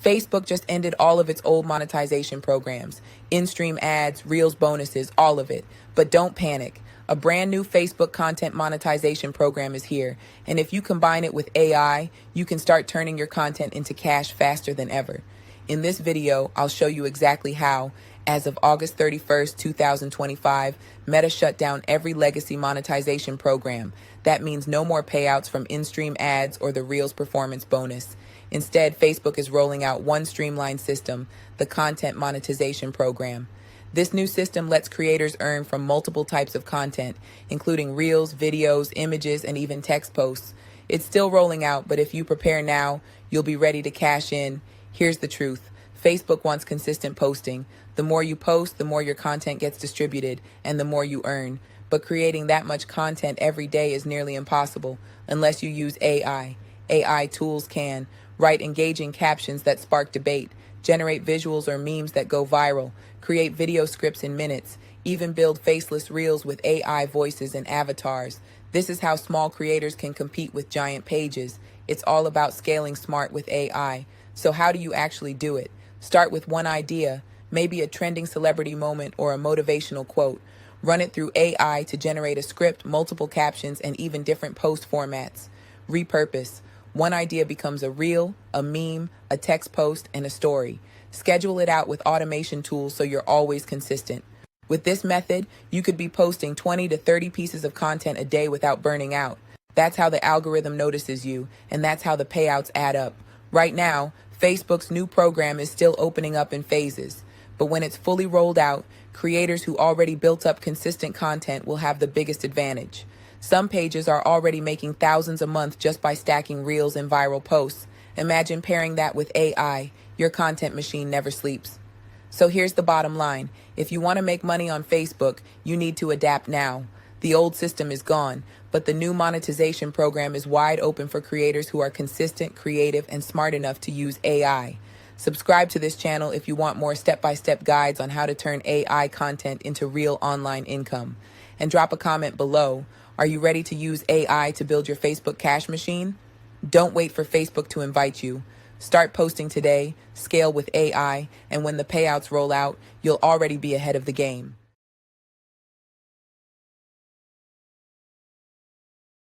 Facebook just ended all of its old monetization programs, in-stream ads, Reels bonuses, all of it. But don't panic. A brand new Facebook Content Monetization Program is here, and if you combine it with AI, you can start turning your content into cash faster than ever. In this video, I'll show you exactly how, as of August 31st, 2025, Meta shut down every legacy monetization program. That means no more payouts from in-stream ads or the Reels performance bonus. Instead, Facebook is rolling out one streamlined system, the Content Monetization Program. This new system lets creators earn from multiple types of content, including Reels, videos, images, and even text posts. It's still rolling out, but if you prepare now, you'll be ready to cash in. Here's the truth. Facebook wants consistent posting. The more you post, the more your content gets distributed, and the more you earn. But creating that much content every day is nearly impossible, unless you use AI. AI tools can write engaging captions that spark debate, generate visuals or memes that go viral, create video scripts in minutes, even build faceless reels with AI voices and avatars. This is how small creators can compete with giant pages. It's all about scaling smart with AI. So how do you actually do it? Start with one idea, maybe a trending celebrity moment or a motivational quote. Run it through AI to generate a script, multiple captions, and even different post formats. Repurpose. One idea becomes a reel, a meme, a text post, and a story. Schedule it out with automation tools so you're always consistent. With this method, you could be posting 20 to 30 pieces of content a day without burning out. That's how the algorithm notices you, and that's how the payouts add up. Right now, Facebook's new program is still opening up in phases. But when it's fully rolled out, creators who already built up consistent content will have the biggest advantage. Some pages are already making thousands a month just by stacking reels and viral posts. Imagine pairing that with AI. Your content machine never sleeps. So here's the bottom line. If you want to make money on Facebook, you need to adapt now. The old system is gone, but the new monetization program is wide open for creators who are consistent, creative, and smart enough to use AI. Subscribe to this channel if you want more step-by-step guides on how to turn AI content into real online income. And drop a comment below. Are you ready to use AI to build your Facebook cash machine? Don't wait for Facebook to invite you. Start posting today, scale with AI, and when the payouts roll out, you'll already be ahead of the game.